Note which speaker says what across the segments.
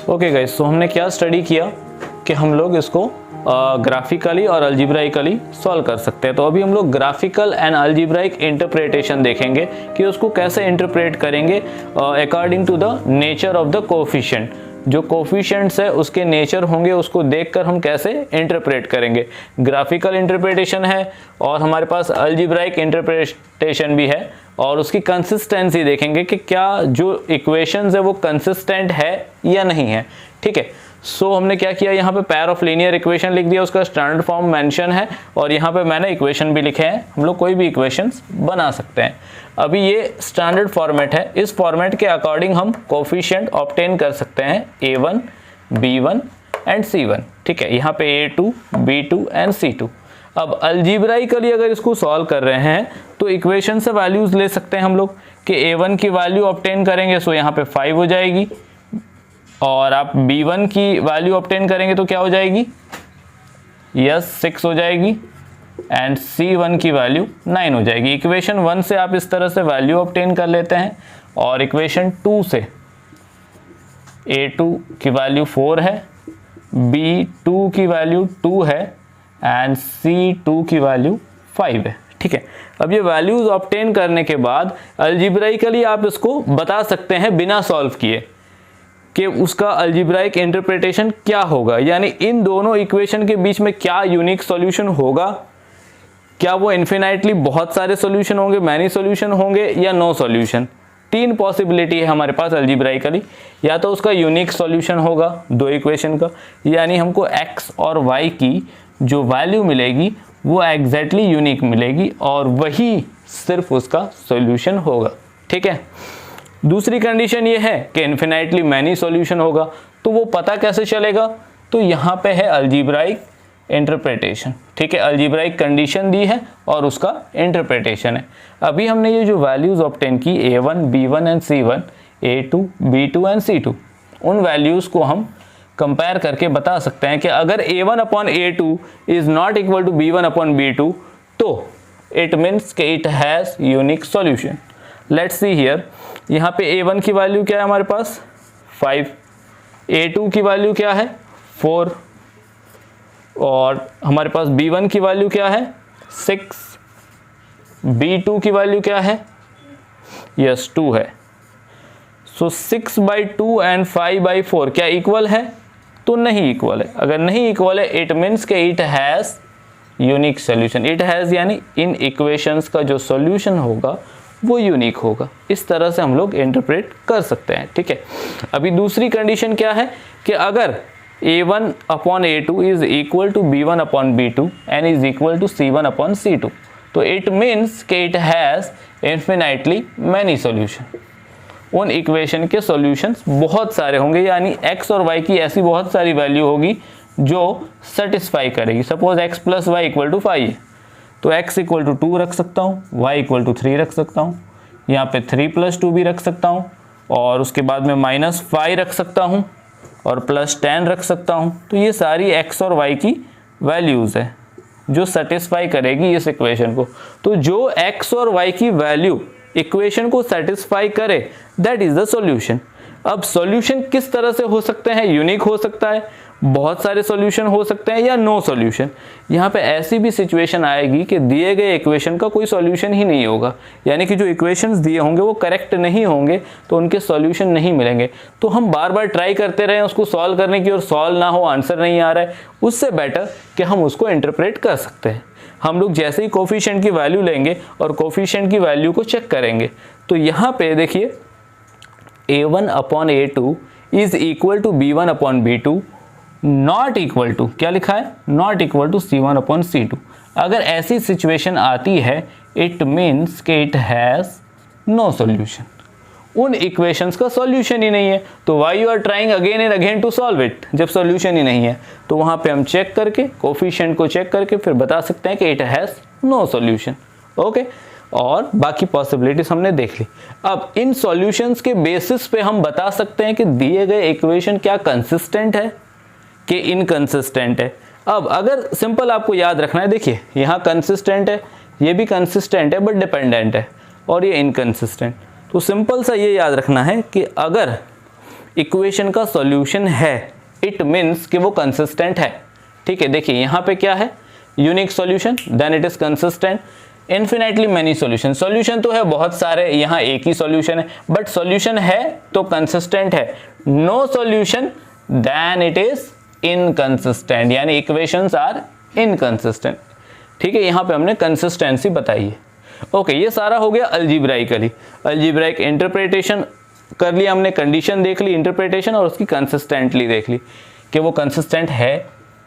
Speaker 1: Okay guys, तो हमने क्या स्टडी किया कि हम लोग इसको ग्राफिकली और अल्जीब्राइकली सॉल्व कर सकते हैं। तो अभी हम लोग ग्राफिकल एंड अल्जीब्राइक इंटरप्रिटेशन देखेंगे कि उसको कैसे इंटरप्रेट करेंगे according to the nature of the coefficient. जो कोफिशिएंट्स है उसके नेचर होंगे, उसको देखकर हम कैसे इंटरप्रेट करेंगे। ग्राफिकल इंटरप्रिटेशन है और हमारे पास अल्जीब्राइक इंटरप्रिटेशन भी है, और उसकी कंसिस्टेंसी देखेंगे कि क्या जो इक्वेशंस है वो कंसिस्टेंट है या नहीं है। ठीक है, सो हमने क्या किया, यहाँ पे पेयर ऑफ लीनियर इक्वेशन लिख दिया, उसका स्टैंडर्ड फॉर्म मेंशन है, और यहाँ पे मैंने इक्वेशन भी लिखे हैं। हम लोग कोई भी इक्वेशंस बना सकते हैं। अभी ये स्टैंडर्ड फॉर्मेट है, इस फॉर्मेट के अकॉर्डिंग हम कोफिशिएंट ऑब्टेन कर सकते हैं A1, B1 एंड C1। ठीक है, यहाँ पे A2, B2 एंड C2। अब अल्जीब्राइकली अगर इसको सॉल्व कर रहे हैं तो इक्वेशन से वैल्यूज ले सकते हैं हम लोग कि A1 की वैल्यू ऑब्टेन करेंगे सो यहाँ पे 5 हो जाएगी, और आप B1 की वैल्यू ऑब्टेन करेंगे तो क्या हो जाएगी, यस 6 हो जाएगी, एंड C1 की वैल्यू 9 हो जाएगी। इक्वेशन 1 से आप इस तरह से वैल्यू ऑब्टेन कर लेते हैं, और इक्वेशन 2 से A2 की वैल्यू 4 है, B2 की वैल्यू 2 है, एंड C2 की वैल्यू 5 है। ठीक है, अब ये वैल्यूज ऑब्टेन करने के बाद अल्जीब्राइकली आप इसको बता सकते हैं बिना सॉल्व किए कि उसका अल्जीब्राइक इंटरप्रिटेशन क्या होगा, यानी इन दोनों इक्वेशन के बीच में क्या यूनिक सॉल्यूशन होगा। क्या वो इन्फिनाइटली बहुत सारे सॉल्यूशन होंगे, मैनी सॉल्यूशन होंगे, या नो सॉल्यूशन। 3 पॉसिबिलिटी है हमारे पास अल्जीब्राइकली, या तो उसका यूनिक सॉल्यूशन होगा 2 इक्वेशन का, यानी हमको x और y की जो वैल्यू मिलेगी वो एग्जैक्टली यूनिक मिलेगी और वही सिर्फ उसका सॉल्यूशन होगा। ठीक है, दूसरी कंडीशन ये है कि इन्फिनाइटली मैनी सॉल्यूशन होगा, तो वो पता कैसे चलेगा, तो यहाँ पे है अल्जीब्राइक इंटरप्रिटेशन। ठीक है, अल्जीब्राइक कंडीशन दी है और उसका इंटरप्रिटेशन है। अभी हमने ये जो वैल्यूज ऑब्टेन की A1, B1 and C1, A2, B2 and C2, उन वैल्यूज को हम कंपेयर करके बता सकते हैं कि अगर A1 upon A2 is not equal to B1 upon B2 तो इट मीन्स कि it has unique solution. Let's see here, यहाँ पे A1 की वैल्यू क्या है हमारे पास 5, A2 की वैल्यू क्या है 4, और हमारे पास B1 की वैल्यू क्या है 6, B2 की वैल्यू क्या है, यस 2 है। सो 6/2 एंड 5/4 क्या इक्वल है, तो नहीं इक्वल है। अगर नहीं इक्वल है इट मीन्स के it has unique solution. It has यानी इन इक्वेशंस का जो सॉल्यूशन होगा वो यूनिक होगा। इस तरह से हम लोग इंटरप्रेट कर सकते हैं। ठीक है, अभी दूसरी कंडीशन क्या है कि अगर A1 upon A2 is equal to B1 upon B2 and is equal to C1 upon C2, तो इट मीन्स के it has infinitely many solution. उन इक्वेशन के सॉल्यूशंस बहुत सारे होंगे, यानी x और y की ऐसी बहुत सारी वैल्यू होगी जो सेटिस्फाई करेगी। Suppose x plus y equal to 5 है, तो x इक्वल टू 2 रख सकता हूँ, y इक्वल टू 3 रख सकता हूँ, यहाँ पे 3 + 2 भी रख सकता हूँ, और उसके बाद में -5 रख सकता हूँ, और +10 रख सकता हूँ। तो ये सारी x और y की वैल्यूज़ है जो सेटिस्फाई करेगी इस इक्वेशन को। तो जो x और y की वैल्यू इक्वेशन को सेटिस्फाई करे दैट इज द सॉल्यूशन। अब सॉल्यूशन किस तरह से हो सकते हैं, यूनिक हो सकता है, बहुत सारे सॉल्यूशन हो सकते हैं, या नो सॉल्यूशन। यहाँ पे ऐसी भी सिचुएशन आएगी कि दिए गए इक्वेशन का कोई सॉल्यूशन ही नहीं होगा, यानी कि जो इक्वेशंस दिए होंगे वो करेक्ट नहीं होंगे तो उनके सॉल्यूशन नहीं मिलेंगे। तो हम बार बार ट्राई करते रहें उसको सॉल्व करने की और सॉल्व ना हो, आंसर नहीं आ रहा है, उससे बेटर कि हम उसको इंटरप्रेट कर सकते हैं। हम लोग जैसे ही कोफिशिएंट की वैल्यू लेंगे और कोफिशिएंट की वैल्यू को चेक करेंगे, तो यहाँ पे देखिए A1 upon A2 is equal to B1 upon B2 not equal to, क्या लिखा है, not equal to C1 upon C2। अगर ऐसी सिचुएशन आती है इट मीन्स कि इट हैज नो सॉल्यूशन। उन इक्वेशंस का सॉल्यूशन ही नहीं है, तो why you are trying again and again to solve it. जब सॉल्यूशन ही नहीं है तो वहां पे हम चेक करके कोफिशिएंट को चेक करके फिर बता सकते हैं कि it has no solution. Okay, और बाकी पॉसिबिलिटीज हमने देख ली। अब इन सॉल्यूशंस के बेसिस पे हम बता सकते हैं कि दिए गए इक्वेशन क्या कंसिस्टेंट है कि इनकंसिस्टेंट है। अब अगर सिंपल आपको याद रखना है, देखिए यहाँ कंसिस्टेंट है, ये भी कंसिस्टेंट है बट डिपेंडेंट है, और ये इनकंसिस्टेंट। तो सिंपल सा ये याद रखना है कि अगर इक्वेशन का सॉल्यूशन है, इट मीन्स कि वो कंसिस्टेंट है। ठीक है, देखिए यहाँ पे क्या है, unique solution, then it is consistent. Infinitely many solution, solution तो है बहुत सारे, यहाँ एक ही सॉल्यूशन है, बट सॉल्यूशन है तो कंसिस्टेंट है। No solution then it is inconsistent, यानी इक्वेशंस आर इनकंसिस्टेंट। ठीक है, यहाँ पे हमने कंसिस्टेंसी बताई है। ओके, ये सारा हो गया अलजेब्राइकली। अलजेब्राइक इंटरप्रिटेशन कर लिया हमने, कंडीशन देख ली, इंटरप्रिटेशन, और उसकी कंसिस्टेंटली देख ली कि वो कंसिस्टेंट है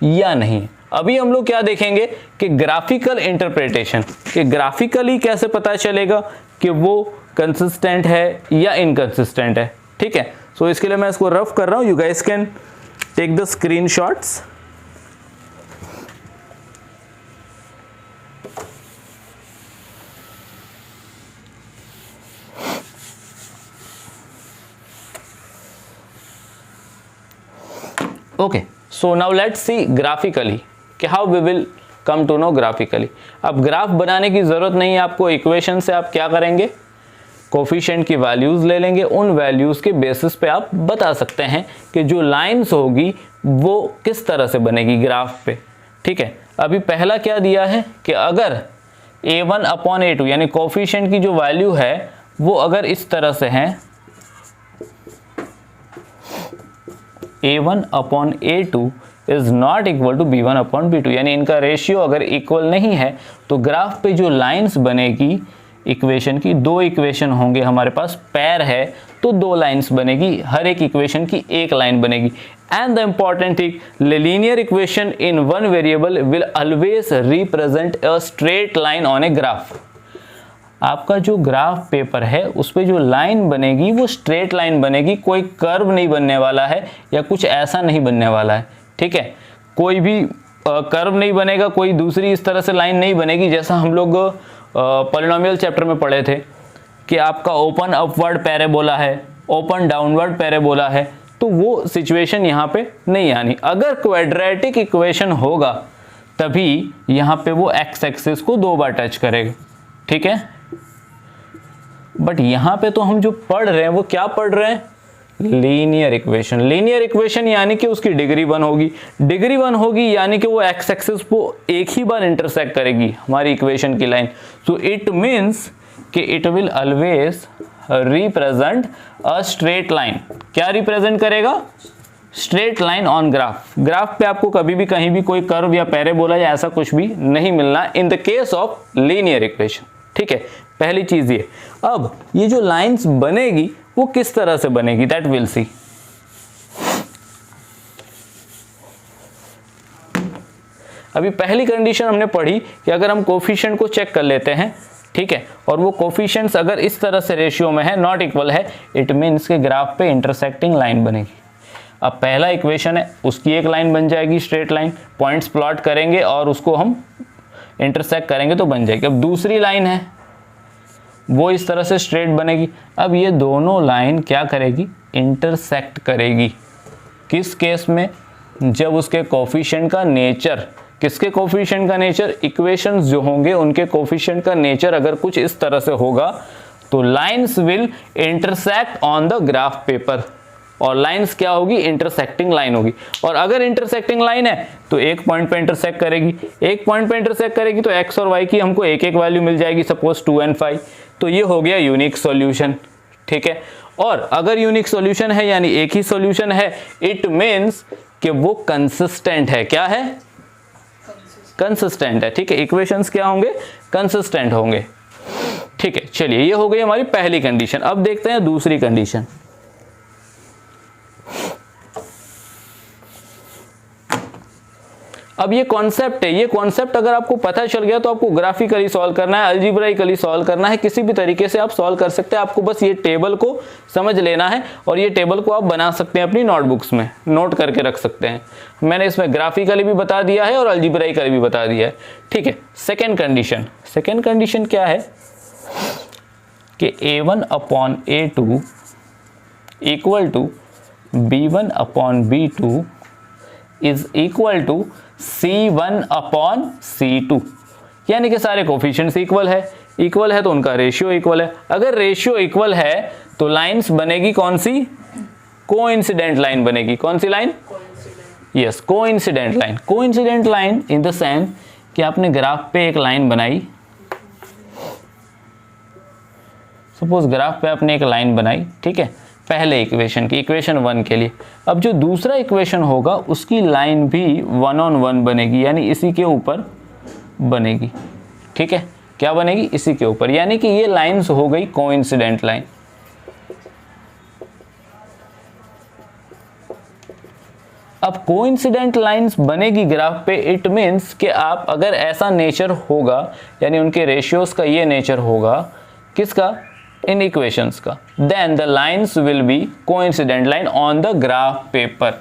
Speaker 1: या नहीं। अभी हम लोग क्या देखेंगे कि ग्राफिकल इंटरप्रिटेशन, कि ग्राफिकली कैसे पता चलेगा कि वो कंसिस्टेंट है या इनकंसिस्टेंट है। ठीक है, सो इसके लिए मैं इसको रफ कर रहा हूं, you guys can take the screenshots. Okay, so now let's see graphically कि how we will come to know graphically. अब ग्राफ बनाने की जरूरत नहीं है आपको, इक्वेशन से आप क्या करेंगे, कोफिशिएंट की वैल्यूज ले लेंगे, उन वैल्यूज के बेसिस पे आप बता सकते हैं कि जो लाइंस होगी वो किस तरह से बनेगी ग्राफ पे। ठीक है, अभी पहला क्या दिया है कि अगर a1 अपॉन a2 यानी कोफिशिएंट की जो वैल्यू है वो अगर इस तरह से है, a1 upon a2 is not equal to b1 upon b2, यानी इनका रेशियो अगर इक्वल नहीं है तो ग्राफ पे जो लाइंस बनेगी इक्वेशन की, दो इक्वेशन होंगे हमारे पास, पैर है तो दो लाइंस बनेगी, हर एक इक्वेशन की एक लाइन बनेगी। And the important thing, linear equation in one variable will always represent a straight line on a graph. आपका जो ग्राफ पेपर है उस पे जो लाइन बनेगी वो स्ट्रेट लाइन बनेगी, कोई कर्व नहीं बनने वाला है या कुछ ऐसा नहीं बनने वाला है। ठीक है, कोई भी कर्व नहीं बनेगा, कोई दूसरी इस तरह से लाइन नहीं बनेगी, जैसा हम लोग पॉलिनोमियल चैप्टर में पढ़े थे कि आपका ओपन अपवर्ड पैराबोला है, ओपन डाउनवर्ड पैराबोला है, तो वो सिचुएशन यहाँ पे नहीं आनी। अगर क्वाड्रेटिक इक्वेशन होगा तभी यहाँ पे वो एक्स एक्सिस को दो बार टच करेगा। ठीक है, बट यहां पे तो हम जो पढ़ रहे हैं वो क्या पढ़ रहे हैं, लीनियर इक्वेशन। लीनियर इक्वेशन यानी कि उसकी डिग्री 1 होगी, डिग्री 1 होगी यानी कि वो एक्स एक्सिस को एक ही बार इंटरसेक्ट करेगी हमारी इक्वेशन की लाइन। सो इट मींस कि it will always represent a straight line. क्या रिप्रेजेंट करेगा, straight line on graph. Graph पे आपको कभी भी कहीं भी कोई कर्व या पैराबोला या ऐसा कुछ भी नहीं मिलना in the case of linear equation. ठीक है, पहली चीज ये। अब ये जो लाइंस बनेगी वो किस तरह से बनेगी, दैट विल सी। अभी पहली कंडीशन हमने पढ़ी कि अगर हम कोफिशिएंट को चेक कर लेते हैं, ठीक है, और वो कोफिशिएंट्स अगर इस तरह से रेशियो में है, नॉट इक्वल है, इट मीन्स के ग्राफ पे इंटरसेक्टिंग लाइन बनेगी। अब पहला इक्वेशन है उसकी एक लाइन बन जाएगी स्ट्रेट लाइन, पॉइंट्स प्लॉट करेंगे और उसको हम इंटरसेक्ट करेंगे तो बन जाएगी। अब दूसरी लाइन है वो इस तरह से स्ट्रेट बनेगी। अब ये दोनों लाइन क्या करेगी, इंटरसेक्ट करेगी। किस केस में, जब उसके कोफिशिएंट का नेचर, किसके कोफिशिएंट का नेचर, इक्वेशंस जो होंगे उनके कोफिशिएंट का नेचर अगर कुछ इस तरह से होगा तो lines will intersect on the graph paper. और लाइंस क्या होगी, इंटरसेक्टिंग लाइन होगी। और अगर इंटरसेक्टिंग लाइन है तो एक पॉइंट पे इंटरसेक्ट करेगी, एक पॉइंट पे इंटरसेक्ट करेगी तो एक्स और वाई की हमको एक एक वैल्यू मिल जाएगी, सपोज 2 and 5। तो ये हो गया यूनिक सॉल्यूशन। ठीक है, और अगर यूनिक सॉल्यूशन है यानी एक ही सॉल्यूशन है, इट मीन्स कि वो कंसिस्टेंट है। क्या है, कंसिस्टेंट है। ठीक है, इक्वेशंस क्या होंगे, कंसिस्टेंट होंगे। ठीक है, चलिए ये हो गई हमारी पहली कंडीशन। अब देखते हैं दूसरी कंडीशन। अब ये कॉन्सेप्ट है, ये कॉन्सेप्ट अगर आपको पता चल गया तो आपको ग्राफिकली सॉल्व करना है, अलजेब्राइकली सॉल्व करना है, किसी भी तरीके से आप सॉल्व कर सकते हैं। आपको बस ये टेबल को समझ लेना है और ये टेबल को आप बना सकते हैं अपनी नोटबुक्स में, नोट करके रख सकते हैं। मैंने इसमें ग्राफिकली भी बता दिया है और अलजेब्राइकली भी बता दिया है। ठीक है, सेकेंड कंडीशन। सेकेंड कंडीशन क्या है कि a1 upon a2 equal to b1 upon b2 is equal to C1 upon C2, यानी कि सारे कोफिशिएंट्स इक्वल है तो उनका रेशियो इक्वल है। अगर रेशियो इक्वल है तो लाइंस बनेगी कौन सी, कोइंसिडेंट लाइन बनेगी। कौन सी लाइन? Yes, coincident line. Coincident line in the sense कि आपने ग्राफ पे एक लाइन बनाई, सपोज ग्राफ पे आपने एक लाइन बनाई, ठीक है, पहले इक्वेशन की, इक्वेशन 1 के लिए। अब जो दूसरा इक्वेशन होगा उसकी लाइन भी 1-on-1 बनेगी, यानी इसी के ऊपर बनेगी, ठीक है। क्या बनेगी? इसी के ऊपर, यानी कि ये लाइंस हो गई कोइंसिडेंट लाइन। अब कोइंसिडेंट लाइंस बनेगी ग्राफ पे, इट मीन्स कि आप अगर ऐसा नेचर होगा, यानी उनके रेशियोज का ये नेचर होगा, किसका? इन इक्वेशंस का, then the lines will be coincident line on the graph paper.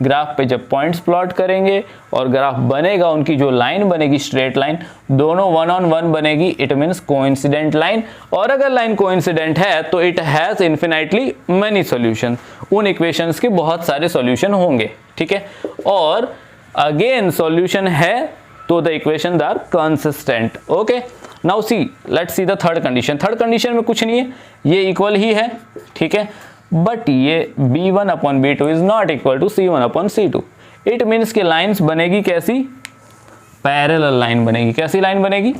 Speaker 1: Graph पे जब पॉइंट्स प्लॉट करेंगे और ग्राफ बनेगा, उनकी जो लाइन बनेगी स्ट्रेट लाइन, दोनों 1-on-1 बनेगी, इट मीन्स कोइंसिडेंट लाइन। और अगर लाइन कोइंसिडेंट है तो it has infinitely many solution, उन इक्वेशंस के बहुत सारे सॉल्यूशन होंगे, ठीक है। और अगेन सॉल्यूशन है तो the equations are consistent. Okay, now see let's see the third condition. Third condition में कुछ नहीं है, ये इक्वल ही है, ठीक है, बट ये b1/b2 is not equal to c1/c2। It means कि लाइंस बनेगी कैसी? पैरेलल लाइन बनेगी। कैसी लाइन बनेगी?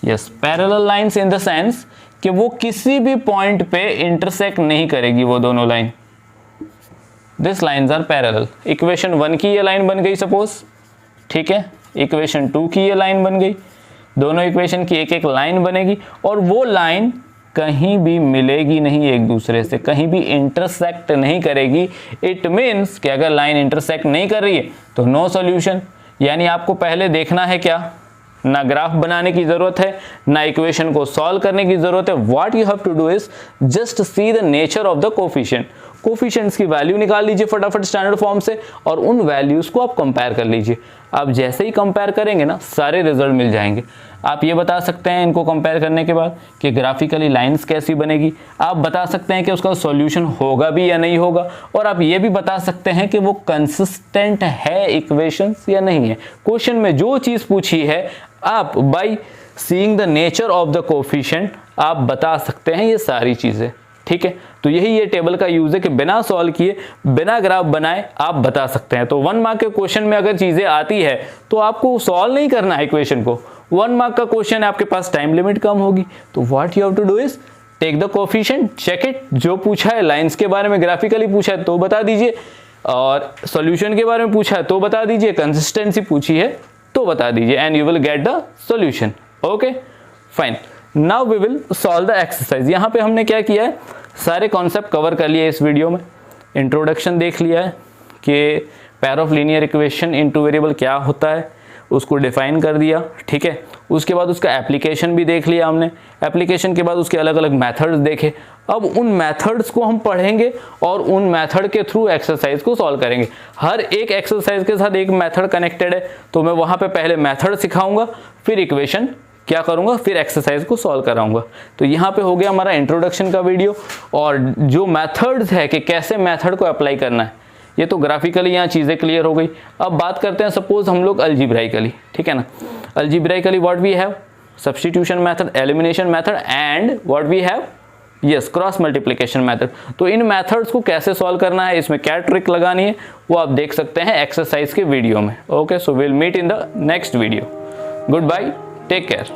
Speaker 1: Yes, parallel lines in the sense कि वो किसी भी पॉइंट पे इंटरसेक्ट नहीं करेगी वो दोनों line. This lines are parallel. Equation 1 की ये लाइन बन गई सपोज, ठीक है, इक्वेशन 2 की ये लाइन बन गई, दोनों इक्वेशन की एक एक लाइन बनेगी और वो लाइन कहीं भी मिलेगी नहीं एक दूसरे से, कहीं भी इंटरसेक्ट नहीं करेगी। इट मीन्स कि अगर लाइन इंटरसेक्ट नहीं कर रही है तो नो सॉल्यूशन। यानी आपको पहले देखना है क्या? ना ग्राफ बनाने की जरूरत है, ना इक्वेशन को सॉल्व करने की जरूरत है। What you have to do is just see the nature of the coefficient. Coefficients की वैल्यू निकाल लीजिए फटाफट स्टैंडर्ड फॉर्म से और उन वैल्यूज को आप कंपेयर कर लीजिए। आप जैसे ही कंपेयर करेंगे ना, सारे रिजल्ट मिल जाएंगे। आप ये बता सकते हैं इनको कंपेयर करने के बाद कि ग्राफिकली लाइंस कैसी बनेगी, आप बता सकते हैं कि उसका सॉल्यूशन होगा भी या नहीं होगा, और आप ये भी बता सकते हैं कि वो कंसिस्टेंट है इक्वेशंस या नहीं है। क्वेश्चन में जो चीज पूछी है, आप by seeing the nature of the coefficient आप बता सकते हैं ये सारी चीजें, ठीक है। तो यही ये टेबल का यूज है कि बिना सॉल्व किए, बिना ग्राफ बनाए आप बता सकते हैं। तो 1 मार्क के क्वेश्चन में अगर चीजें आती है तो आपको सॉल्व नहीं करना है इक्वेशन को। 1 मार्क का क्वेश्चन है, आपके पास टाइम लिमिट कम होगी, तो what you have to do is take the coefficient, check it. जो पूछा है लाइंस के बारे में, ग्राफिकली पूछा है तो बता दीजिए, और सॉल्यूशन के बारे में पूछा है तो बता दीजिए, कंसिस्टेंसी पूछी है तो बता दीजिए, and you will get the solution. Okay fine, now we will solve the exercise. यहाँ पे हमने क्या किया है, सारे कॉन्सेप्ट कवर कर लिए इस वीडियो में। इंट्रोडक्शन देख लिया है कि pair of linear equation in two variable क्या होता है, उसको डिफाइन कर दिया, ठीक है। उसके बाद उसका एप्लीकेशन भी देख लिया हमने। एप्लीकेशन के बाद उसके अलग अलग मेथड्स देखे। अब उन मेथड्स को हम पढ़ेंगे और उन मेथड के थ्रू एक्सरसाइज को सॉल्व करेंगे। हर एक एक्सरसाइज के साथ एक मेथड कनेक्टेड है, तो मैं वहाँ पे पहले मेथड सिखाऊंगा, फिर इक्वेशन क्या करूंगा, फिर एक्सरसाइज को सॉल्व कराऊंगा। तो यहाँ पे हो गया हमारा इंट्रोडक्शन का वीडियो, और जो मेथड्स है कि कैसे मेथड को अप्लाई करना है, ये तो ग्राफिकली यहाँ चीज़ें क्लियर हो गई। अब बात करते हैं सपोज हम लोग अलजेब्राइकली, ठीक है ना। Algebraically what we have, substitution method, elimination method, and what we have, yes, cross multiplication method. तो इन मेथड्स को कैसे सॉल्व करना है, इसमें क्या ट्रिक लगानी है, वो आप देख सकते हैं एक्सरसाइज के वीडियो में। Okay, so will meet in the next video. Good bye, take care.